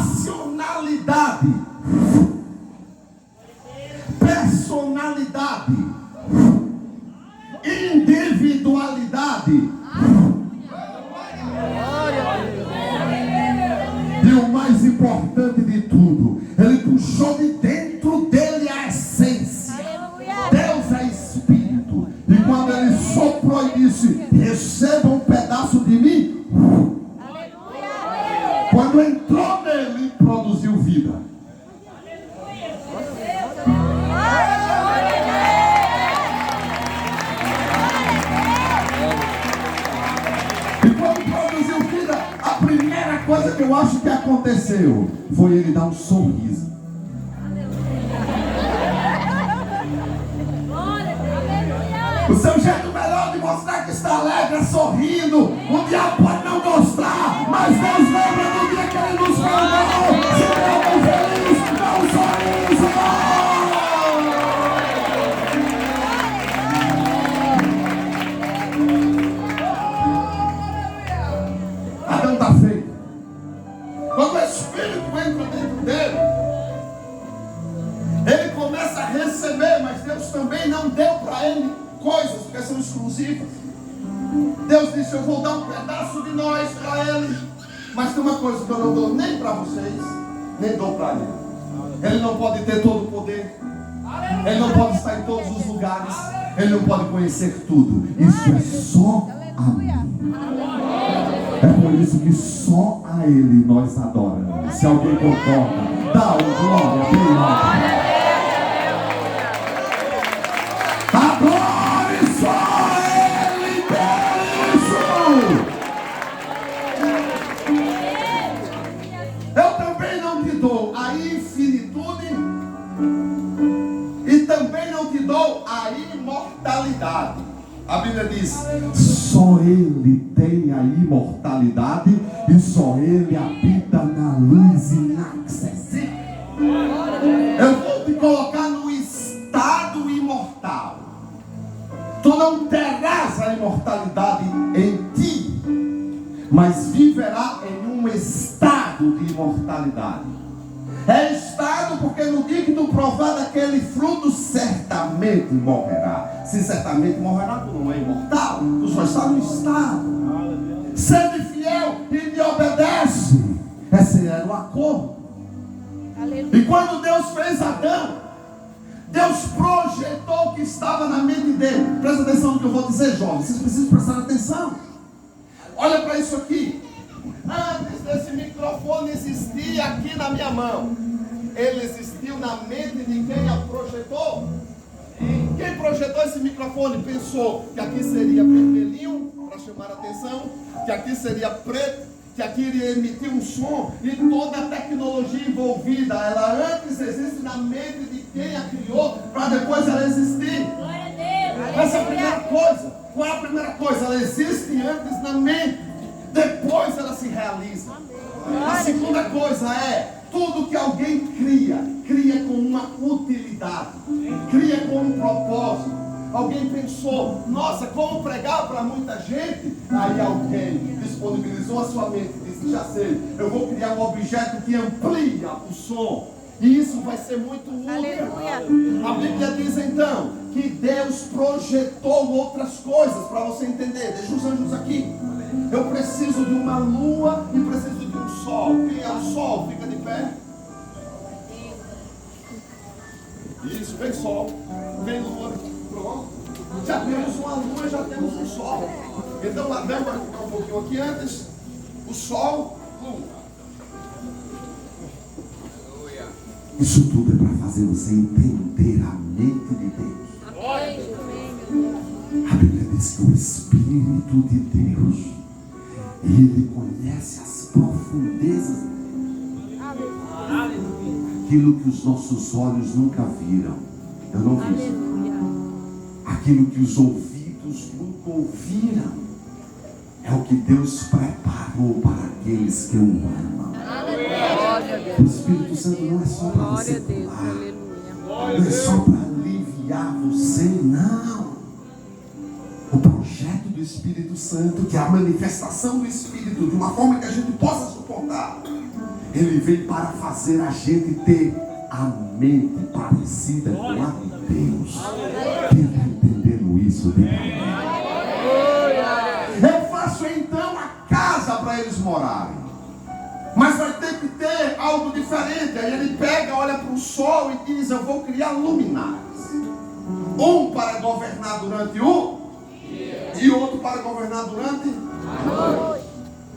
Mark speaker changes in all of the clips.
Speaker 1: racionalidade, personalidade, individualidade. E o mais importante de tudo, ele puxou de dentro dele a essência. Deus é Espírito. E quando ele soprou e disse: receba um pedaço de mim, quando entrou nele, produziu vida. E quando produziu vida, a primeira coisa que eu acho que aconteceu foi ele dar um sorriso. O seu jeito melhor de mostrar que está alegre é sorrindo. O diabo pode não gostar, mas Deus lembra do dia que ele nos mandou. Se eu estou feliz, dá um sorriso. Adão está feito. Quando o Espírito entra dentro dele, ele começa a receber, mas Deus também não deu para ele coisas que são exclusivas. Deus disse: eu vou dar um pedaço de nós para ele, mas tem uma coisa que eu não dou nem para vocês, nem dou para ele. Ele não pode ter todo o poder, ele não pode estar em todos os lugares, ele não pode conhecer tudo. Isso é só a mim. É por isso que só a ele nós adoramos. Se alguém concorda, dá o glória bem alto. A imortalidade. A Bíblia diz: só ele tem a imortalidade e só ele habita na luz inacessível. Eu vou te colocar no estado imortal. Tu não terás a imortalidade em ti, mas viverá em um estado de imortalidade. É estado porque no dia que tu provar daquele fruto, certamente morrerá. Se certamente morrerá, tu não é imortal, tu só está no estado. Sede fiel e me obedece. Esse era o acordo. E quando Deus fez Adão, Deus projetou o que estava na mente dele. Presta atenção no que eu vou dizer, jovens. Vocês precisam prestar atenção. Olha para isso aqui. Antes desse microfone existir aqui na minha mão, ele existiu na mente de quem a projetou. E quem projetou esse microfone pensou que aqui seria vermelhinho para chamar a atenção, que aqui seria preto, que aqui iria emitir um som, e toda a tecnologia envolvida, ela antes existe na mente de quem a criou, para depois ela existir. Essa é a primeira coisa. Qual é a primeira coisa? Ela existe antes na mente, depois ela se realiza. A segunda coisa é: tudo que alguém cria com uma utilidade, cria com um propósito. Alguém pensou: nossa, como pregar para muita gente? Aí alguém disponibilizou a sua mente e disse: já sei, eu vou criar um objeto que amplia o som, e isso vai ser muito útil. Aleluia. A Bíblia diz então que Deus projetou outras coisas para você entender. Deixa os anjos aqui. Eu preciso de uma lua e preciso de um sol. Quem é o sol? Fica de pé. Isso, vem sol, vem lua. Pronto. Já temos uma lua, já temos um sol. Então lá vem para ficar um pouquinho aqui antes. O sol, lua. Isso tudo é para fazer você entender a mente de Deus. A Bíblia diz que o Espírito de Deus, ele conhece as profundezas, aquilo que os nossos olhos nunca viram. Eu não vi. Aquilo que os ouvidos nunca ouviram, é o que Deus preparou para aqueles que o amam. O Espírito Santo não é só para você pular, não é só para aliviar você, não. O projeto do Espírito Santo, que é a manifestação do Espírito, de uma forma que a gente possa suportar. Ele vem para fazer a gente ter a mente parecida com a de Deus. Quem está entendendo isso? Eu faço então a casa para eles morarem, mas vai ter que ter algo diferente. Aí ele pega, olha para o sol e diz: eu vou criar luminares, um para governar durante o dia e outro para governar durante a noite.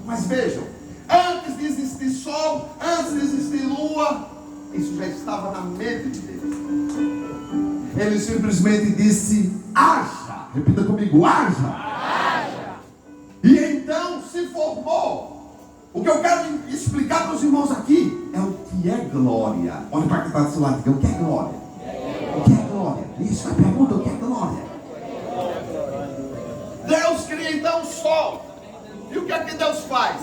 Speaker 1: Mas vejam, antes de existir sol, antes de existir lua, isso já estava na mente de Deus. Ele simplesmente disse: haja. Repita comigo: haja. E então se formou. O que eu quero explicar para os irmãos aqui é o que é glória. Olha para quem está do seu lado, o que é glória? O que é glória? Isso é a pergunta: o que é glória? Deus cria então o sol. E o que é que Deus faz?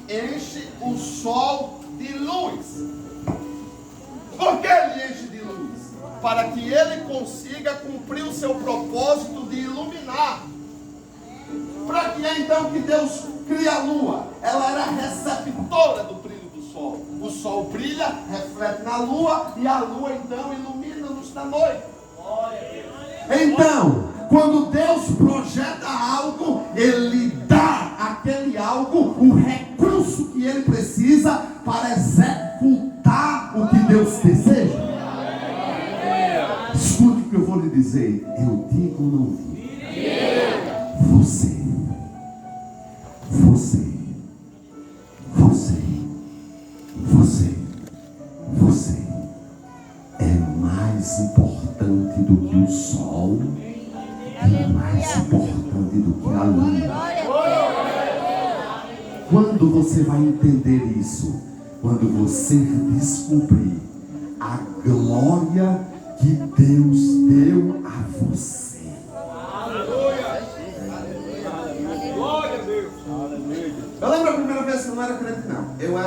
Speaker 1: Enche o sol de luz. Por que ele enche de luz? Para que ele consiga cumprir o seu propósito de iluminar. Para que é então que Deus cria a lua? Ela era receptora do brilho do sol. O sol brilha, reflete na lua, e a lua então ilumina-nos na noite. Então, quando Deus projeta algo, Ele dá àquele algo o recurso que ele precisa para executar o que Deus deseja. Escute o que eu vou lhe dizer. Eu digo ou não digo? Você é mais importante do que o sol, é mais importante do que a lua. Quando você vai entender isso? Quando você descobrir a glória que Deus deu a você. Eu lembro a primeira vez que eu não era crente, não. Eu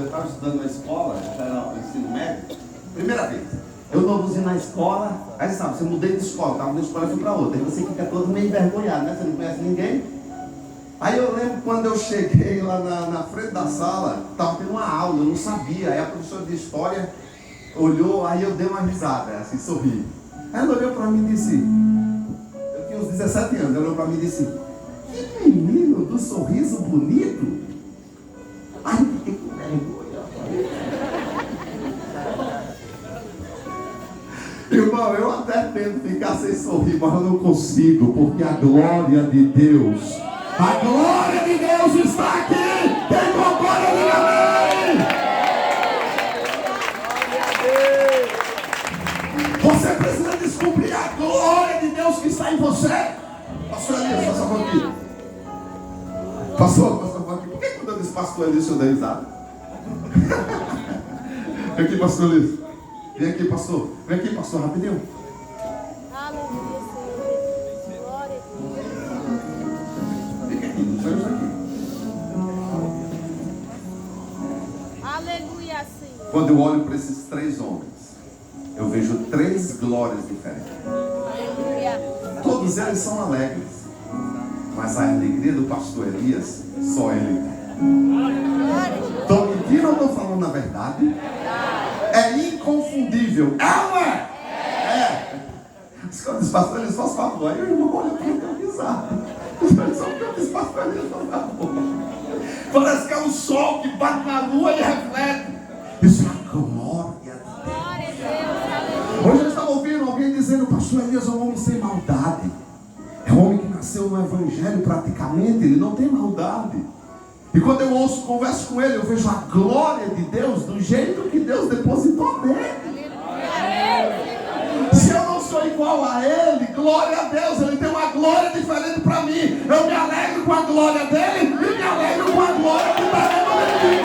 Speaker 1: estava estudando na escola, já era no ensino médio. Primeira vez. Eu novozinho na escola. Aí sabe, você mudei de escola, estava na escola e fui para outra. Aí você fica todo meio envergonhado, né? Você não conhece ninguém. Aí eu lembro quando eu cheguei lá na frente da sala, estava tendo uma aula, eu não sabia. Aí a professora de história olhou, aí eu dei uma risada, assim, sorri. Aí ela olhou para mim e disse, eu tinha uns 17 anos, ela olhou para mim e disse: que menino do sorriso bonito. Ai, eu fiquei com vergonha. Irmão, eu até tento ficar sem sorrir, mas eu não consigo, porque a glória de Deus está aqui. Quem concorda, diga amém. Você precisa descobrir a glória de Deus que está em você. Pastor Elias, faça um pouquinho. Pastor, por que quando eu disse pastor Elias, o senhor deu risada? Vem aqui, pastor Elias. Vem aqui, pastor. Vem aqui, pastor, rapidinho.
Speaker 2: Aleluia, Senhor. Glória a Deus.
Speaker 1: Fica aqui, deixa eu aqui.
Speaker 2: Aleluia, Senhor.
Speaker 1: Quando eu olho para esses três homens, eu vejo três glórias diferentes.
Speaker 2: Aleluia.
Speaker 1: Todos eles são alegres, mas a alegria do pastor Elias, só ele tem. Estou mentindo ou estou falando a verdade? É inconfundível. É ou não é? É. Quando os pastores Elias faz favor, aí o irmão olha para ele e dá risada. Só porque eu disse pastor Elias faz favor. Parece que é o sol que bate na lua e reflete. Isso é a glória de Deus.
Speaker 2: Glória a Deus. Aleluia.
Speaker 1: Hoje eu estava ouvindo alguém dizendo: o pastor Elias é um homem sem maldade. É um homem que nasceu no evangelho praticamente, ele não tem maldade. E quando eu ouço, converso com ele, eu vejo a glória de Deus do jeito que Deus depositou nele. Se eu não sou igual a ele, glória a Deus, ele tem uma glória diferente para mim. Eu me alegro com a glória dele e me alegro com a glória que está dentro de mim.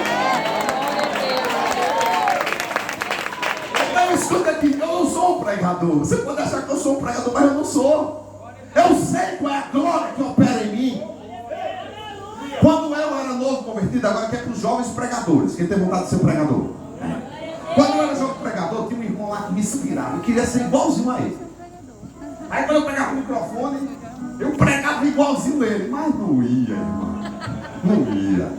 Speaker 1: Então escuta aqui, eu não sou um pregador. Você pode achar que eu sou um pregador, mas eu não sou. Eu sei qual é a glória que opera em mim. Quando eu era novo convertido, agora que é para os jovens pregadores, quem tem vontade de ser pregador. Quando eu era jovem pregador, tinha um irmão lá que me inspirava, eu queria ser igualzinho a ele. Aí quando eu pegava o microfone, Eu pregava igualzinho ele, mas não ia, irmão. Não ia.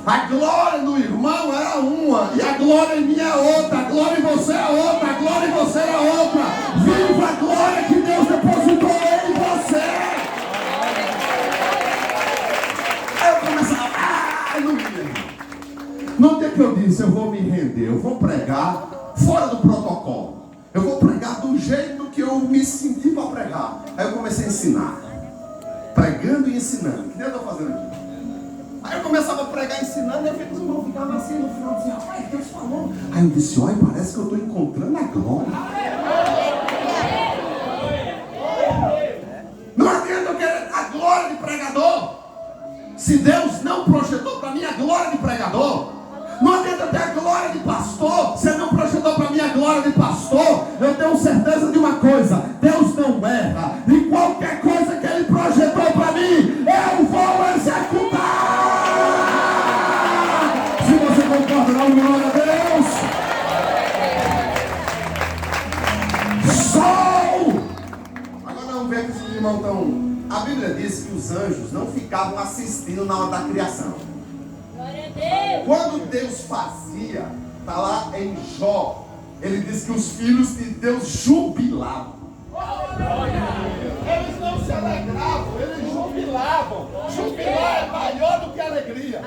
Speaker 1: A glória do irmão era uma, e a glória em mim é outra, a glória em você é outra, a glória em você é outra. Viva a glória que Deus depositou em você. Aí eu começava, não ia. No dia que eu disse, eu vou me render, eu vou pregar fora do protocolo. Eu vou pregar do jeito que eu me senti para pregar. Aí eu comecei a ensinar. Pregando e ensinando. O que Deus está fazendo aqui? Aí eu começava a pregar ensinando, e eu os irmãos ficavam assim no final, assim, rapaz, Deus falou. Aí eu disse, olha, parece que eu estou encontrando a glória. Não adianta eu querer a glória de pregador, se Deus não projetou para mim a glória de pregador. Não adianta ter a glória de pastor, se Ele não projetou para mim a glória de pastor. Eu tenho certeza de uma coisa, Deus não erra, e qualquer coisa que Ele projetou para mim, eu vou executar. Se você concorda, dá uma glória a Deus. Sol! Agora vamos ver que os irmãos estão... A Bíblia diz que os anjos não ficavam assistindo na hora da criação. Quando Deus fazia, está lá em Jó, ele diz que os filhos de Deus jubilavam. Eles não se alegravam, eles jubilavam. Jubilar é maior do que alegria.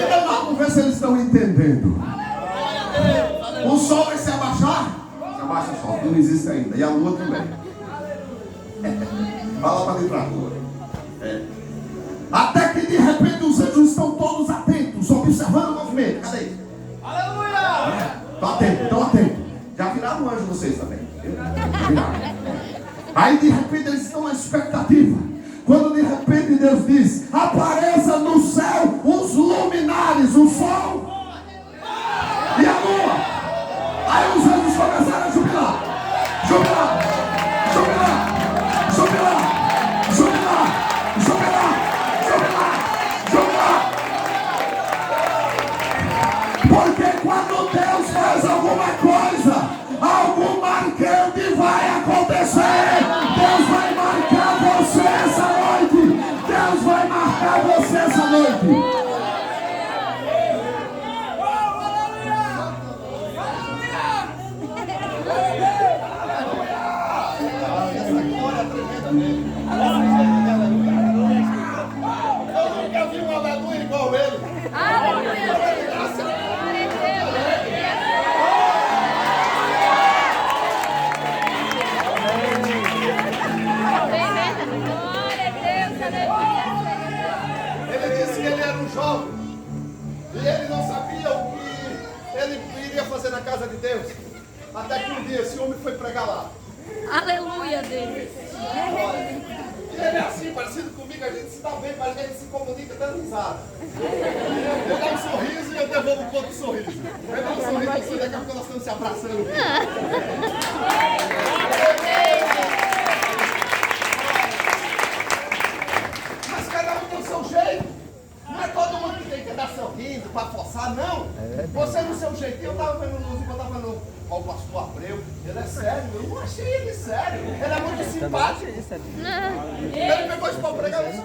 Speaker 1: Então vamos ver se eles estão entendendo. O sol vai se abaixar? Se abaixa o sol, não existe ainda. E a lua também. Vai lá para dentro da rua. Até que de repente os anjos estão todos atentos, observando o movimento. Cadê? Aleluia! Estão atentos. Já viraram anjo vocês também. Aí de repente eles estão na expectativa. Quando de repente Deus diz, apareça no céu os luminares, o sol e a lua. Aí os anjos começaram a jubilar. Jubilar, jubilar, jubilar, jubilar, jubilar. Porque quando Deus faz alguma coisa, algo marcante vai acontecer. Deus vai marcar você essa noite. Deus vai marcar você essa noite. Essa glória tremenda dele. Eu nunca vi um aleluia igual ele. Aleluia. Ele disse que ele era um jovem e ele não sabia o que ele iria fazer na casa de Deus. Até que um dia esse homem foi pregar lá.
Speaker 2: Aleluia, Deus.
Speaker 1: E ele é assim, parecido comigo, a gente se dá bem, mas a gente se comunica dando risada. Ele dá um sorriso e eu devolvo um outro sorriso. Ele dá um sorriso assim, daqui a pouco nós estamos se abraçando. Mas cada um tem o seu jeito. Não é todo mundo que tem que andar sorrindo para forçar, não. Você no seu jeito. Eu estava vendo o músico, eu estava vendo o pastor Abreu. Ele é sério, eu não achei ele sério. Ele é muito simpático. Ele pegou isso para pregar, eu só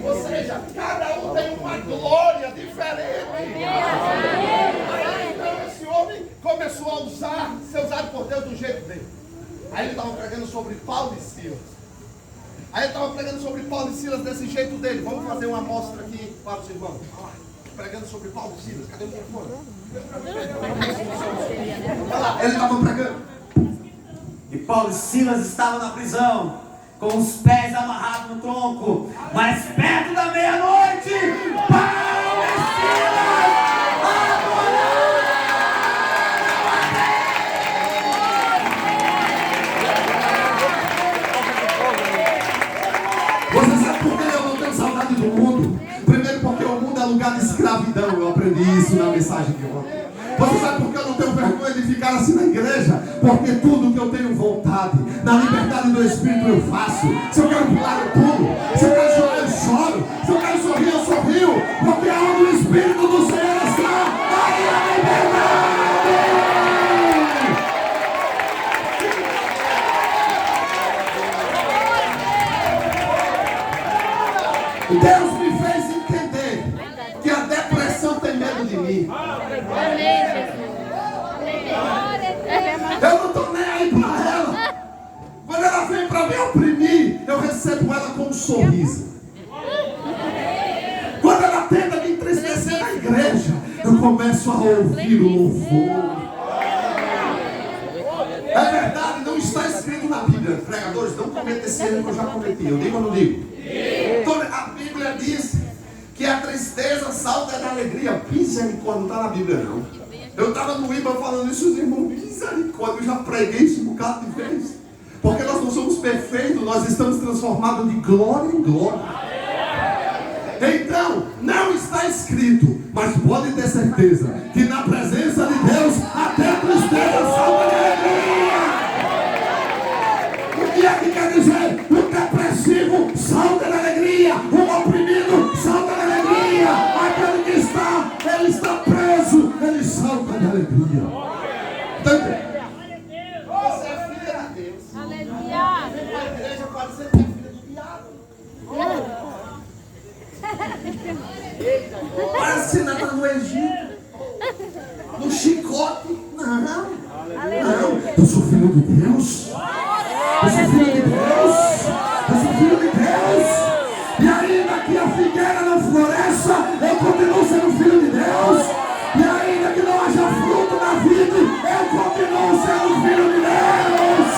Speaker 1: ou seja, cada um tem uma glória diferente. Então esse homem começou a ser usado por Deus do jeito dele. Aí ele estava pregando sobre Paulo e Silas. Aí ele estava pregando sobre Paulo e Silas desse jeito dele. Vamos fazer uma amostra aqui para os irmãos. Pregando sobre Paulo e Silas. Cadê o microfone? Olha lá, ele estava pregando.
Speaker 3: E Paulo e Silas estavam na prisão, com os pés amarrados no tronco. Mas perto da meia-noite, Paulo e Silas adoraram a Deus.
Speaker 1: Você sabe por que eu não tenho saudade do mundo? Primeiro porque o mundo é lugar de escravidão. Eu aprendi isso na mensagem de ontem. Você sabe por que eu não tenho vergonha de ficar assim na igreja? Porque tudo que eu tenho vontade, na liberdade do Espírito eu faço. Se eu quero pular, eu pulo. Se eu quero chorar, eu choro. Se eu quero sorrir, eu sorrio. Porque aonde o Espírito do Senhor está, aí a liberdade. ela vem para me oprimir, eu recebo ela com um sorriso. Quando ela tenta me entristecer na igreja, eu começo a ouvir o louvor. É verdade, não está escrito na Bíblia. Pregadores, não cometa esse erro que eu já cometi. Eu digo ou não digo? Então, a Bíblia diz que a tristeza salta da alegria. Misericórdia, não está na Bíblia não. Eu estava no IBA falando isso, os irmãos, misericórdia, eu já preguei isso um bocado de vez. Porque nós não somos perfeitos, nós estamos transformados de glória em glória. Então, não está escrito, mas pode ter certeza que na presença de Deus até a tristeza salta de alegria. O que é que quer dizer? O depressivo salta de alegria, o oprimido salta de alegria, aquele que está, ele está preso, ele salta de alegria. Entende? Você é filha de Deus.
Speaker 2: Aleluia.
Speaker 1: A igreja pode ser filha do diabo. Parece que nada no Egito, no chicote. Não, eu sou filho de Deus. Eu sou filho de Deus. Eu sou filho de Deus. E ainda que a figueira não floresça, eu continuo sendo filho de Deus. E ainda que não haja fruto na vida, eu continuo sendo filho de Deus.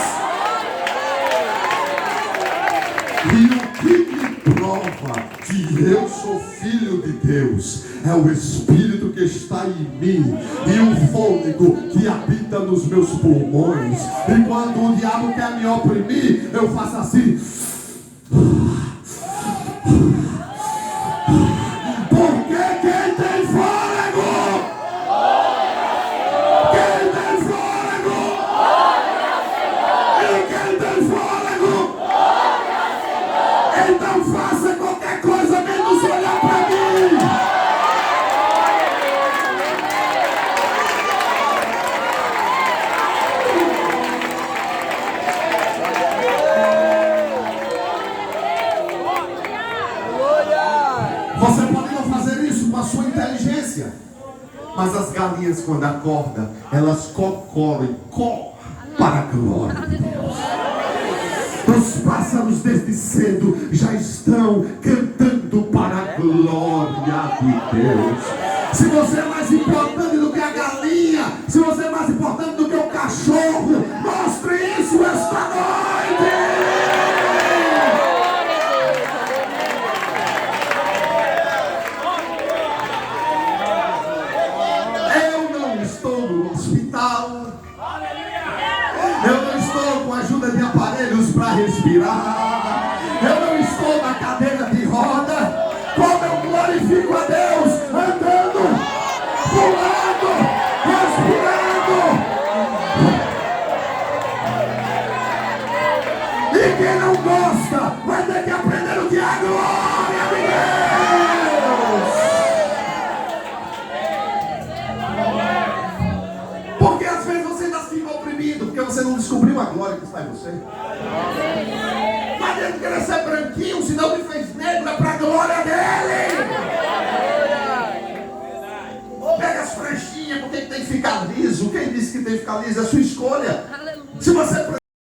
Speaker 1: E o que me prova que eu sou filho de Deus é o Espírito que está em mim e o fôlego que habita nos meus pulmões. E quando o diabo quer me oprimir, eu faço assim. Porque quem tem fôlego, quem tem fôlego, e quem tem fôlego, então faça qualquer coisa menos olhar para mim. Você pode não fazer isso com a sua inteligência, mas as galinhas, quando acordam, elas cocorem para a glória de Deus. Os pássaros desde cedo já estão cantando para a glória de Deus. Se você é mais importante do que a galinha, se você é mais importante do que o cachorro, mostre isso esta noite. Eu não estou no hospital. Eu não estou com a ajuda de aparelhos para respirar. Eu não estou na cadeira de roda. Como eu glorifico a Deus andando, pulando, respirando. E quem não gosta vai ter que aprender o que é a glória de Deus. Porque às vezes você ainda fica oprimido, porque você não descobriu a glória que está em você. Não adianta querer ser branquinho, se não te fez negro, é para a glória dele. Pega as franchinhas, porque tem que ficar liso. Quem disse que tem que ficar liso? É a sua escolha. Se você